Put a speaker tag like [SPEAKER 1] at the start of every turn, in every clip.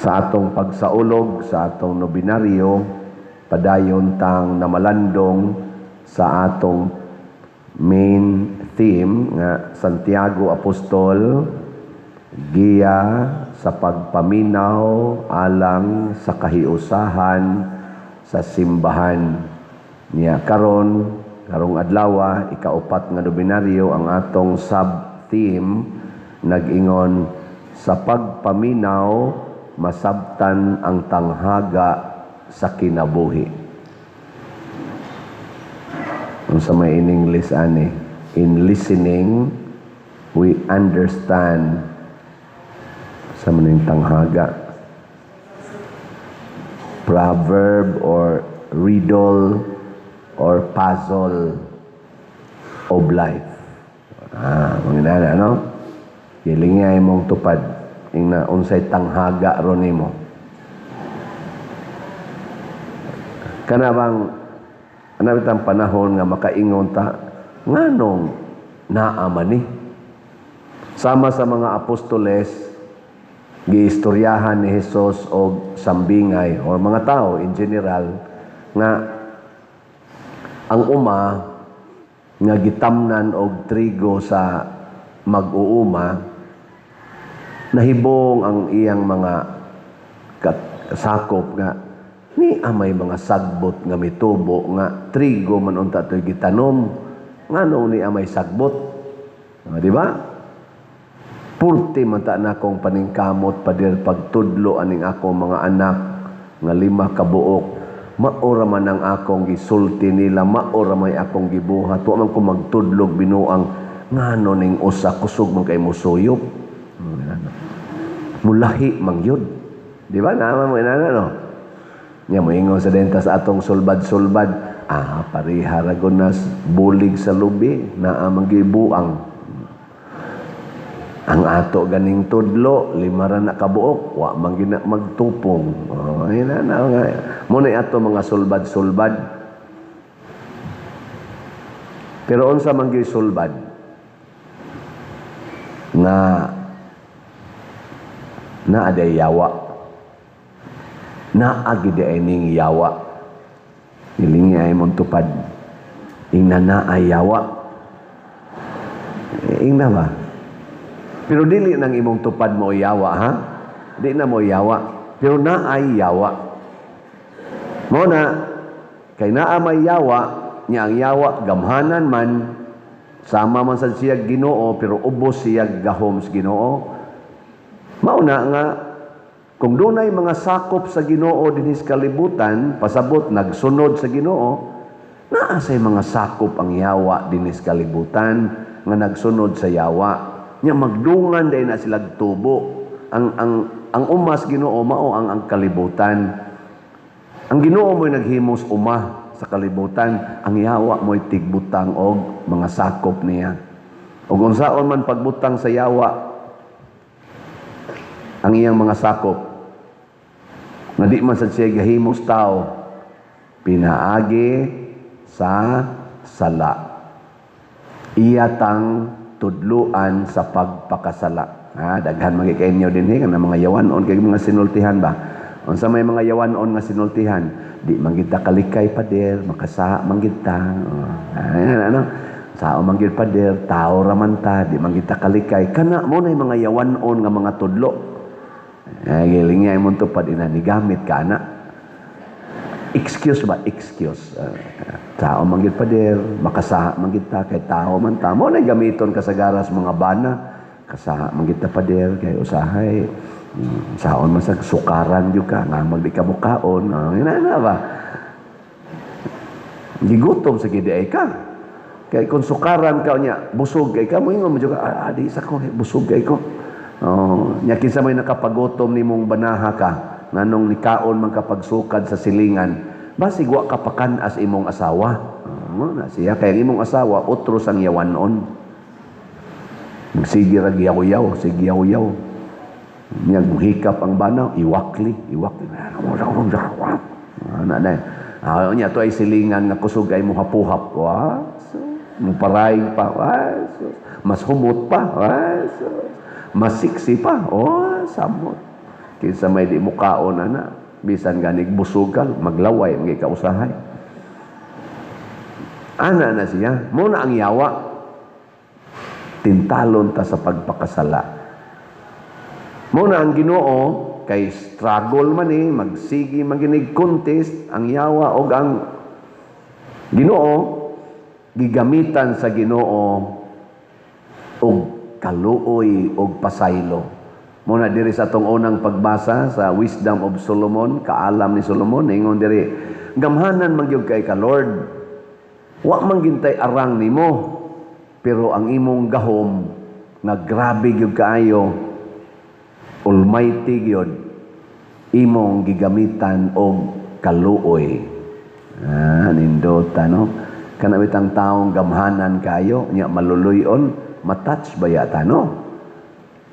[SPEAKER 1] Sa atong pagsaulog, sa atong nobinaryo, padayon tang namalandong sa atong main theme nga Santiago Apostol, giya sa pagpaminaw alang sa kahiusahan sa simbahan niya. Karong adlaw, ikaupat nga nobinaryo, ang atong sub-theme nag-ingon sa pagpaminaw masabtan ang tanghaga sa kinabuhi. Sa may in English ani, in listening we understand sa maning tanghaga. Proverb or riddle or puzzle of life. Mga ano? Kilingay mong tupad. Ingna unsay tanghaga ron nimo. Kana bang anabitang panahon nga makaingon ta nganong naa man ni? Sama sa mga apostoles giistoryahan ni Hesus og sambingay o mga tao in general nga ang uma nga gitamnan og trigo sa mag-uuma, nahibong ang iyang mga sakop nga ni amay mga sagbot nga mitubo nga trigo man unta toy gitanom nganong ni amay sagbot, di ba? Purti man ta na akong paningkamot padir pagtudlo aning akong mga anak nga 5 ka buok, maora man ang akong gisulti nila, maora may akong gibuhat, wa man ko magtudlog binuang ngano ning usa kusog man kay musuyop. Mulahi mangyud. Di ba? Naman mo inana, no? Nga mo ingon sa denta sa atong sulbad-sulbad. Pariha ragonas bulig sa lubi na amang gibuang. Ang ato ganing tudlo, 5 ra na kabuok, wa man gina magtupong. Inana nga. Muna ato mga sulbad-sulbad. Pero unsa man gyud sulbad nga aday yawa. Agid ay ning yawa. Ilingi ay mong tupad. Ingna ay yawa. Ingna ba? Pero dili nang imong tupad mo yawa, ha? Di na mo yawa. Pero ay yawa. Mo na, kay may yawa, niya ang yawa, gamhanan man, sama man sa siya Ginoo, pero ubos siya gahom sa Ginoo. Mauna nga, kung dunay mga sakop sa Ginoo dinhi sa kalibutan, pasabot nagsunod sa Ginoo, naa say mga sakop ang yawa dinhi sa kalibutan nga nagsunod sa yawa. Nya magdungan day na sila tubo. Ang umas Ginoo mao ang kalibutan. Ang Ginoo mo'y naghimos uma sa kalibutan, ang yawa mo'y tigbutang og mga sakop niya. Ug unsaon man pagbutang sa yawa ang iyang mga sakop, nga di man sa siya gahimos tao, pinaagi sa sala. Iyatang tudluan sa pagpakasala. Daghan magikainyo din nga mga yawanon kay mga sinultihan ba. Unsa may mga yawanon nga sinultihan, di man kita kalikay pader, makasaha man kita. Sao man gid pader, tao ra man ta, di man kita kalikay. Kana mo nay mga yawanon nga mga tudlo. Giling niya imong tupad ina ni gamit ka na. Excuse ba? Excuse. Tao man gid pader, makasaha man gid ta kay tao man ta. Mo nay gamiton kasagaras mga bana. Kasaha man gid ta pader kay usahay. Saon man sa sukaran jud ka nga magdi ka mukaon. Ina ba? Gigutom sa gid ay ka. Kay kung sukaran ka nya busog kay ka mo ingon mo jud ka di sa ko busog kay ko. Nya kinsa may nakapagutom nimong banaha ka nganong nikaon man kapag sukad sa silingan basig wa ka pakanas imong asawa. Na siya kay imong asawa utros ang yawanon. Magsige ra giyaw-yaw, sige yaw-yaw. Nya hikap ang banaw, iwakli. Ana nya to ay silingan nga kusog ay muhapuhap. Muparayg pa. Mas humot pa. Masiksi pa. Samot. Kinsa may di mukaon ana, bisan ganig busugal, maglaway ang kausahay. Ana na siya, mo na ang yawa. Tintalon ta sa pagpakasala. Mo na ang Ginoo kay struggle man magsigi maginig contest ang yawa og ang Ginoo gigamitan sa Ginoo og kaluoy og pasaylo. Muna diri sa atong unang pagbasa sa Wisdom of Solomon, kaalam ni Solomon, ingon diri, gamhanan man gyud kay ka Lord. Wa man gintay arang nimo, pero ang imong gahom nga grabe gyud kaayo, almighty gyud, imong gigamitan og kaluoy. Nindota no? Kana bitang taong gamhanan kayo, nya maluluyon, matouch ba yata, no?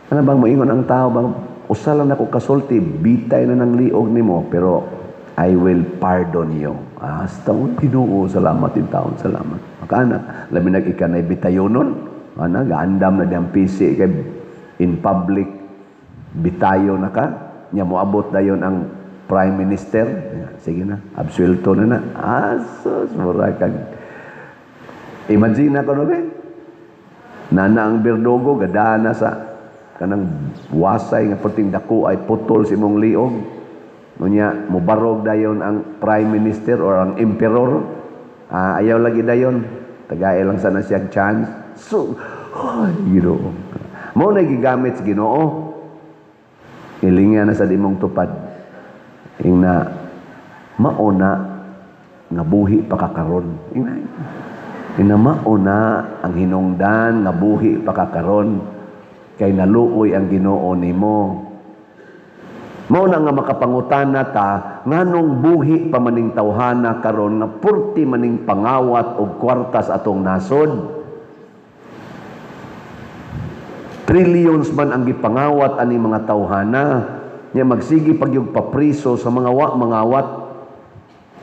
[SPEAKER 1] Ano bang moingon ang tao bang usa lang ako kasulti, bitay na ng liog nimo, pero I will pardon you. Hasta mo Ginoo, salamat in taon, salamat. Makana, labi nag-ikanay bitayonon, gaandam na diyang PC kay in public, bitayo na ka, nya moabot dayon ang Prime Minister, sige na, absuelto na. Asos, mura kag. Imagine ako no ba? Nana ang Berdogo, gadana sa kanang wasay nga puting dako ay putol si mong liog. Nunya, mubarog dayon ang Prime Minister or ang Emperor. Ayaw lagi dayon. Tagay lang sana siyang chance. So, Ginoo. Mo na gigamit sa Ginoo. Ilinga na sa dimong tupad. Ingna mauna nga buhi pa kakaron. Ingna mauna ang hinungdan nga buhi pa kakaron kay naluoy ang Ginoo nimo. Mao na nga makapangutana ta nganong buhi pa maning tawhana karon nga purti maning pangawat og kwartas atong nasod. Trillions man ang gipangawat ani mga tawhana. Nya magsigi pag yung papriso sa mga mangawat.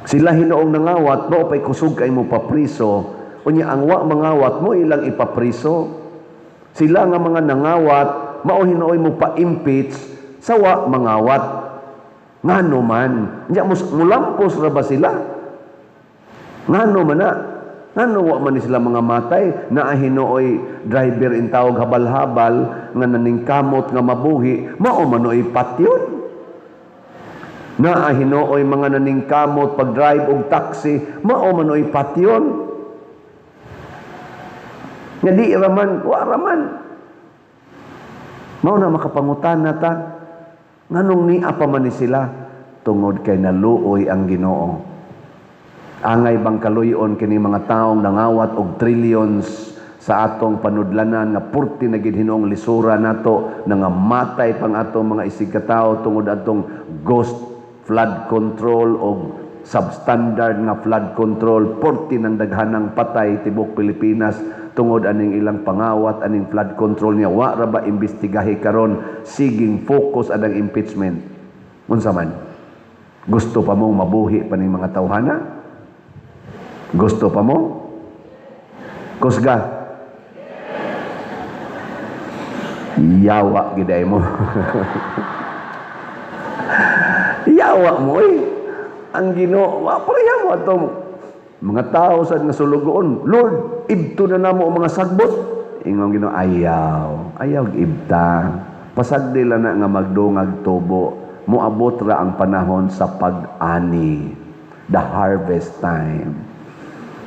[SPEAKER 1] Sila hinoong nangawat, mo pa'y kusog kay mo papriso. Unya ang mangawat mo ilang ipapriso. Sila nga mga nangawat, mao hinooy mo pa-impeach sa mangawat. Ngano man, nya mulampos ra ba sila? Ngano man na? Ngano wa man sila mga matay na hinooy driver in tawag habal-habal nga naningkamot nga mabuhi, mao manoy patyon. Na hinooy mga naningkamot pag drive og taxi, mao manoy patyon. Nga di raman, wa raman. Mao na makapangutan na ta. Nganong ni apa man ni sila tungod kay naluoy ang Ginoo. Angay bang kaluyon kini mga taong nangawat og trillions sa atong panudlanan nga purti na gid hinong lisura nato nga matay pang atong mga isig katawo tungod atong ghost flood control o substandard nga flood control, purti ng daghanang patay tibok Pilipinas tungod aning ilang pangawat aning flood control niya. Wa ra ba imbestigahi karon, siging focus adang impeachment. Unsa man? Gusto pa mong mabuhi pa ning mga tawhana? Gusto pa mo? Kusga? Yawa giday mo. Yawa mo ang Ginoo. Pareha mo atong mga tao sa nga sulugoon. Lord, ibto na namo ang mga sagbot. Ingon Ginoo, ayaw ibta. Pasagdi lang na nga magdungag tubo. Moabot ra ang panahon sa pag-ani. The harvest time.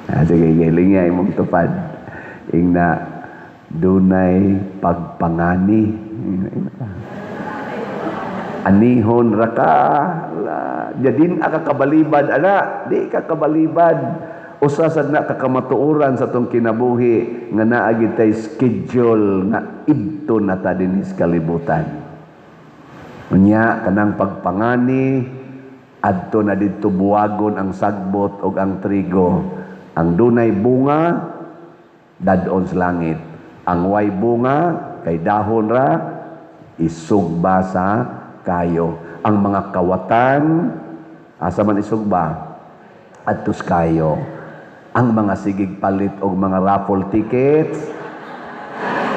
[SPEAKER 1] Sige, gilingay mong tupad. Ingna, dunay pagpangani. Anihon ra ka. Jadin ka kabalibad, ana. Di ka kabalibad. Usa sad na kakamatuoran sa tong kinabuhi nga naa gid tay schedule nga idto na ta dinhi sa kalibutan. Unya kanang pagpangani adto na didto buwagon ang sagbot ug ang trigo. Ang dunay bunga, dadon sa langit. Ang way bunga, kay dahon ra, isugba sa kayo. Ang mga kawatan, asa man isugba, adtos kayo. Ang mga sigig palit o mga raffle tickets,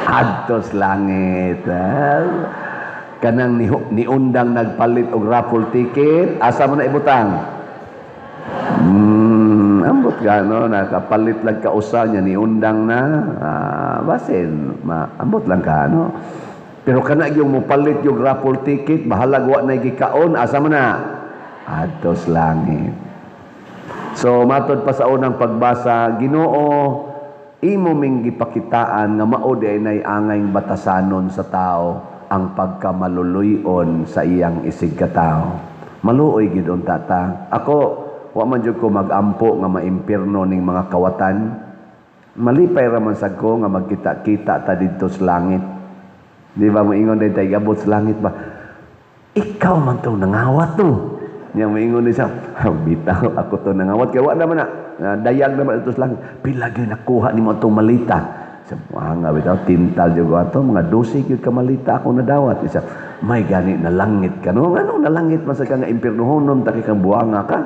[SPEAKER 1] adtos langit. kanang niundang nagpalit og raffle ticket, asa mo na ibutang? Ambot ka, no? Nakapalit lang ka usa niya, niundang na. Basin, ambot lang ka, no? Pero kana yung mupalit yung raffle ticket, bahalag wa na gikaon, asa mo na? Atos langit. So, matod pa sa unang pagbasa, Ginoo, imo ming gipakitaan nga mao di ay angay batasanon sa tao ang pagkamaluluyon sa iyang isig katao. Maluoy gid unta ta. Ako wa man jud ko magampo nga maimpierno ning mga kawatan. Malipay ra man sad ko nga magkita-kita ta didto sa langit. Di ba moingon day tay abot sa langit ba? Ikaw man to nangawat to. Nya moingon ni siya, bitaw ako to nangawat kay wa naman na dayag naman ito sa langit. Pila gyud nakuha nimo itong malita. Sa nga bitaw tintal jud ato mga 12 gyud ka malita ako nadawat. Isa may gani na langit ka no. Ano na langit man sa ka nga impiernohonon ta kang buanga ka.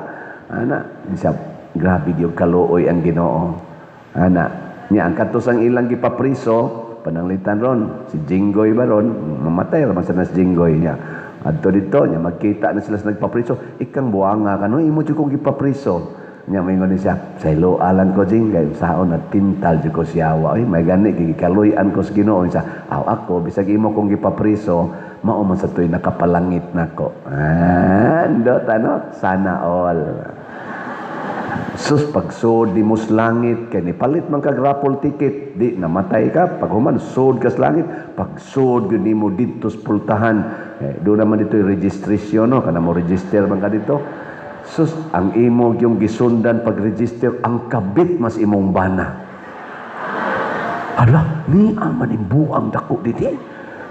[SPEAKER 1] Ana, isa grabe gyud kaluoy ang Ginoo. Ana, nya ang katos ang ilang gipapriso pananglitan ron si Jinggoy ba ron mamatay ra man sa nas Jinggoy niya. Adto dito nya magkita na sila sa nagpapriso, ikang buanga ka no imo jud kong gipapriso. Nya moingon ni siya, "Saylo alan ko jing kay saon na tintal jud ko siyawa. Ay may gani gikaluy-an ko sa Ginoo." Siya, "Aw ako bisag imo kong gipapriso, mao man sa tuy nakapalangit nako." Andot ano, sana all. Sus pagsud di mo sa langit kay nipalit man kag raffle ticket, di namatay ka pag human sud ka sa langit, pagsud gyud nimo didto sa pultahan. Do naman dito yung registration no, kana mo register man ka dito. Sus, ang imo yung gisundan pag-register, ang kabit mas imong bana. Hala, ni aman imbuang dako diti.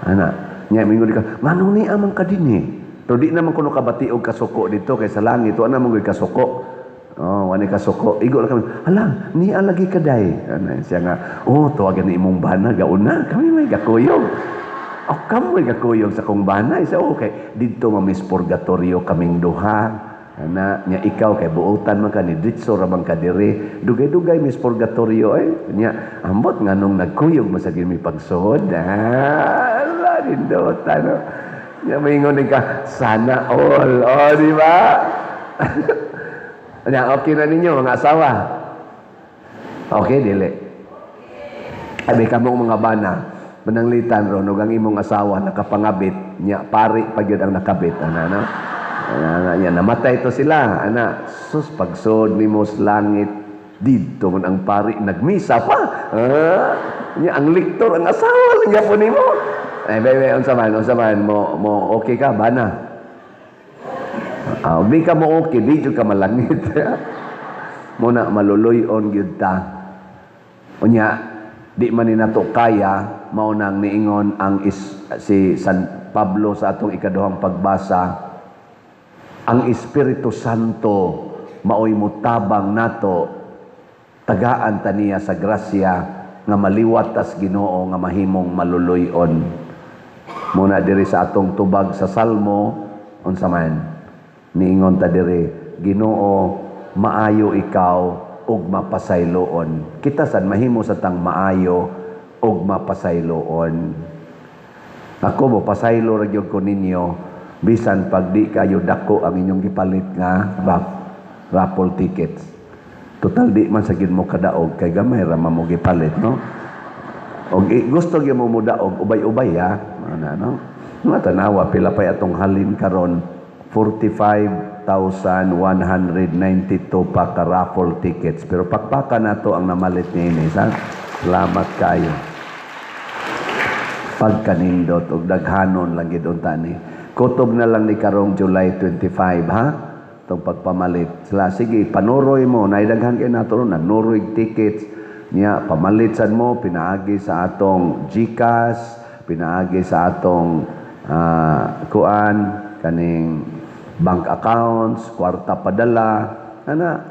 [SPEAKER 1] Ana, nya mingon ka, nganong ni amang ka dinhi? Pero di naman kuno kabatiog kasuko dito kay sa langit, wa naman gyud kasuko. Oh, wani kasuko. Igo lang kami, hala, ni lagi kaday. Ana siya nga, oh, tuwagan ni imong bana gauna, kami may gakuyog. O kamoy gakuyog sa kong bana. Isa, okay, dito mamis purgatorio kaming duha. Ana nya ikaw kay buotan man ka ni ditso ra man ka diri dugay-dugay mis purgatorio nya ambot nganong nagkuyog masagin mi pagsuod ala dindot ano nya maingon ka sana all di ba nya okay na ninyo mga asawa okay dili abi kamong mga bana mananglitan ron ug ang imong asawa nakapangabit nya pari pagyud ang nakabit ano yan, namatay to sila. Ana, sus, pagsod ni mo sa langit, dito man ang pari, nagmisa pa. Ang liktor, ang asawa, lang po ni mo. Bebe, unsaman, mo okay ka, bana? Di ka mo okay, di ka malangit. Muna, maluluyon yun ta. Unya, di man ni nato kaya, maunang niingon si San Pablo sa atong ikaduhang pagbasa, ang Espiritu Santo maoy mutabang nato tagaan taniya sa grasya nga maliwat tas Ginoo nga mahimong maluluyon. Muna diri sa atong tubag sa Salmo unsa man niingon ta diri, Ginoo maayo ikaw ug mapasayloon. Kita sad mahimo sa tang maayo ug mapasayloon. Ako mo pasaylo ra gyud ko ninyo bisan pag di kayo dako ang inyong gipalit nga raffle tickets. Total di man sagid mo kadaog kay gamay ra mo gipalit no. Og gusto gyud mo mudaog ubay-ubay no. Matanawa pila pay atong halin karon 45,192 pa ka raffle tickets pero pakpaka nato ang namalit niini sa salamat kayo. Pagkanindot og daghanon lang gid unta ni. Kutob na lang ni karong July 25, ha? Itong pagpamalit. Sila, sige, panuroy mo. Naidaghan kayo nato ron. Nagnuroy tickets. Niya, pamalitsan mo. Pinaagi sa atong GCash. Pinaagi sa atong kaning bank accounts, kwarta padala.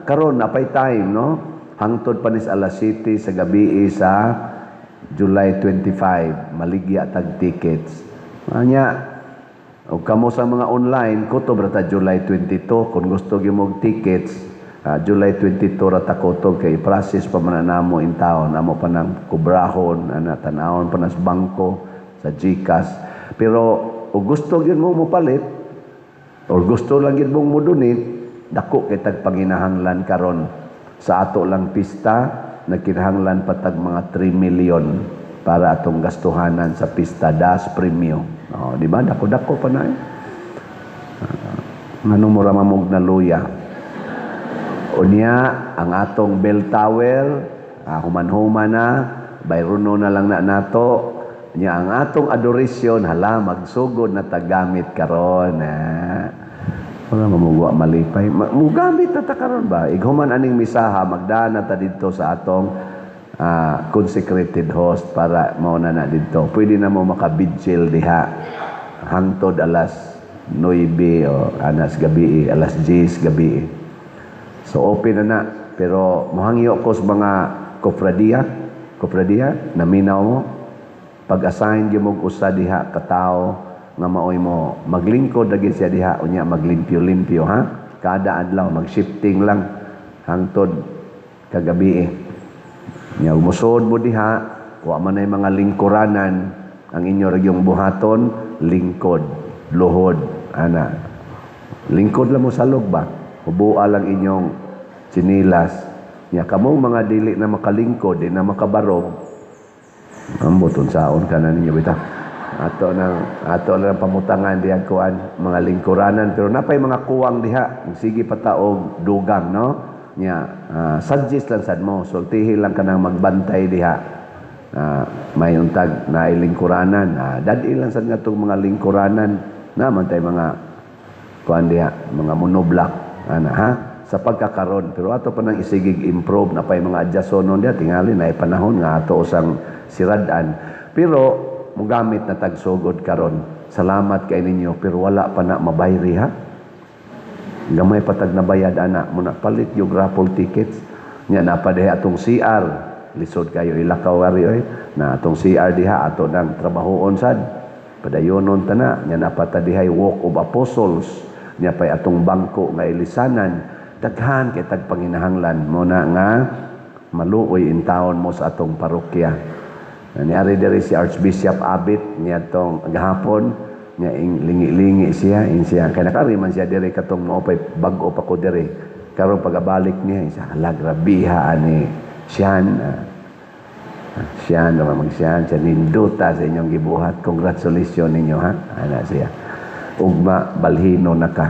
[SPEAKER 1] Karon napay time, no? Hangtod pa nis alas 7 sa gabi sa July 25. Maligya tag tickets. Anya, o kamo sa mga online, kutob rata July 22. Kung gusto gyud mo tickets, July 22 rata kutob kay process pa man namo in town. Amo pa nang kubrahon, tanawon pa nas bangko sa GCash. Pero o gusto yun mo mupalit, o gusto lang yun mong mudunit, dako kitag panginahanglan karon sa ato lang pista, nagkinahanglan patag mga 3 million para atong gastuhanan sa pista das premium. Di ba? Dako-dako pa na eh. Anong mura mamog na luya? Unya, ang atong bell tower, human-human na, bayruno na lang na nato. Unya, ang atong adoration, hala, magsugod na tagamit karon. Wala mamugwa malipay. Mugamit na ta karon ba? Ighuman aning misaha, magdana ta dito sa atong consecrated host para mauna na dito. Pwede na mo makabidjil diha hangtod alas 9 o anas gabi, alas 10 gabi. So open na pero mohangyo ko sa mga kofradiya, naminaw mo pag-assign gyud mo usa diha ka tawo nga maoy mo maglingkod lagi siya diha unya maglimpyo-limpyo ha. Kada adlaw mag-shifting lang hangtod kagabi. Nya umusod mo diha, wa man ay mga lingkuranan ang inyo ragyong buhaton, lingkod, luhod, ana. Lingkod lang mo salog ba? Hubua lang inyong sinilas. Nya kamo mga dili na makalingkod, di na makabarog. Amboton saon kana ninyo bitaw. Ato lang pamutangan diha kuan mga lingkuranan pero napay mga kuwang diha, sige pataog dugang no. Nya suggest lang sad mo sultihi lang kanang magbantay diha may untag na lingkuranan dadi lang sad nga tong mga lingkuranan naman tay mga kuan diha mga monoblak ana ha sa pagkakaron pero ato pa nang isigig improve na pay mga adjustment diha tingali na panahon nga ato usang siradan pero mugamit na tagsugod karon salamat kay ninyo pero wala pa na mabayri ha. Gamay patag na bayad ana mo na palit yung raffle tickets nya napadehi atong CR lisod kayo ilakaw ari oy na atong CR diha ato nang trabahoon sad padayonon tana nya napatadihay walk of apostles nya pay atong bangko nga ilisanan daghan kay tag panginahanglan mo na nga maluoy in town mo sa atong parokya ni ari diri si Archbishop Abit niya tong gahapon nya lingi-lingi siya kay nakari man siya dire katong maopay bag-o pa ko dire karon pagabalik niya isa hala grabiha ani siyan naman siya ninduta sa inyong gibuhat congratulations ninyo ha ana siya ugma balhino na ka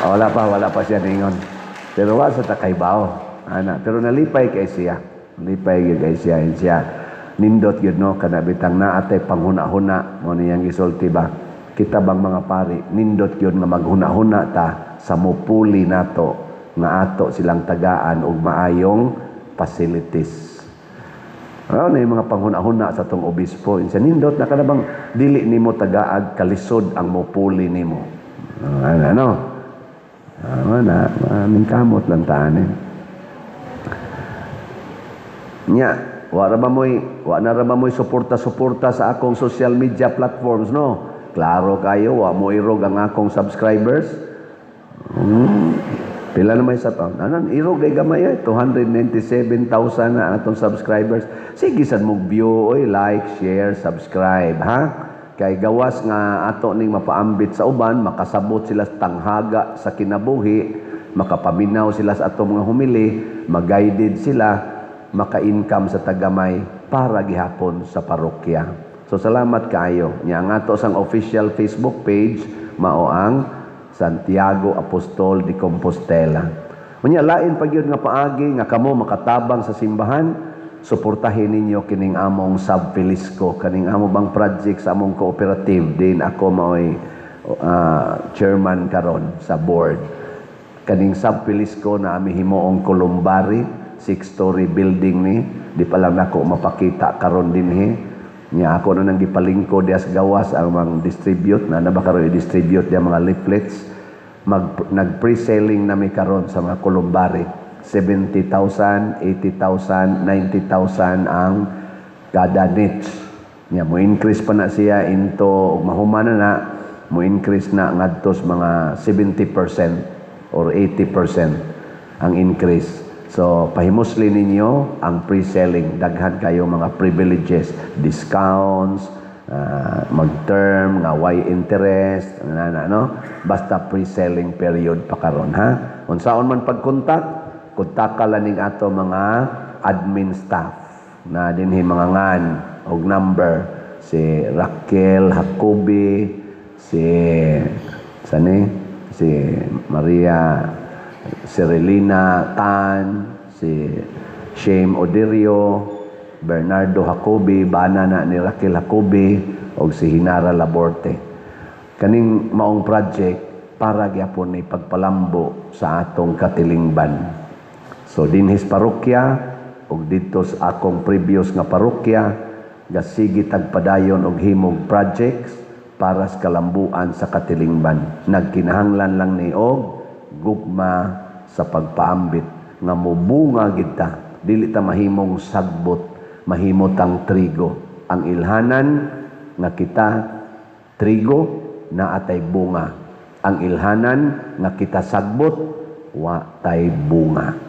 [SPEAKER 1] wala pa siya ningon pero wa sa takaybaw ana pero nalipay kay siya nindot yun no kanabitang na atay panghuna-huna mo niyang gisulti ba kita bang mga pari nindot yun nga maghuna-huna ta sa mupuli nato nga ato silang tagaan og maayong facilities na yung mga panghuna-huna sa tong obispo insa nindot na kanabang dili nimo tagaag kalisod ang mupuli nimo ano kamot lang taan nya wa na ra ba mo'y suporta sa akong social media platforms no klaro kayo wa mo irog ang akong subscribers pila na may sa taon anan irog ay gamay 297,000 na atong subscribers sige sad mo view oy like share subscribe ha kay gawas nga ato ning mapaambit sa uban makasabot sila sa tanghaga sa kinabuhi makapaminaw sila sa atong mga humili mag-guided sila maka-income sa tagamay para gihapon sa parokya. So salamat kaayo. Nya nga to sang official Facebook page mao ang Santiago Apostol de Compostela. Unya lain pa gyud nga paagi nga kamo makatabang sa simbahan, suportahin ninyo kining among Subfilisco, kaning amo bang project sa among cooperative din ako maoy chairman karon sa board. Kaning Subfilisco na ami himuong Columbari 6-story building ni di pa lang nako mapakita karon dinhi nya ako na nang gipalingkod dias gawas ang mga distribute na ba karon i-distribute dia mga leaflets nag-pre-selling na mi karon sa mga Columbari 70,000 80,000 90,000 ang kada niche nya mo increase pa na siya into mahuman na mo increase na ngadto mga 70% or 80% ang increase. So, pahimusli ninyo ang pre-selling. Daghan kayo mga privileges, discounts, mag-term nga y interest no, basta pre-selling period pa karon ha. Unsaon man pagkontak, kontak ka laning ato mga admin staff na dinhi mga ngan og number si Raquel Jacobi, si Maria Cirilina Tan, si Shame Odirio, Bernardo Jacobi, bana na ni Raquel Jacobi, o si Hinara Laborte. Kaning maong project para gyapon ni pagpalambo sa atong katilingban. So dinhis parokya og dito sa akong previous nga parokya, gasigi tagpadayon og himog projects para sa kalambuan sa katilingban. Nagkinahanglan lang ni og gugma sa pagpaambit nga mubunga gid ta, dili ta mahimong sagbot, mahimot ang trigo. Ang ilhanan nga kita trigo na atay bunga. Ang ilhanan nga kita sagbot wa tay bunga.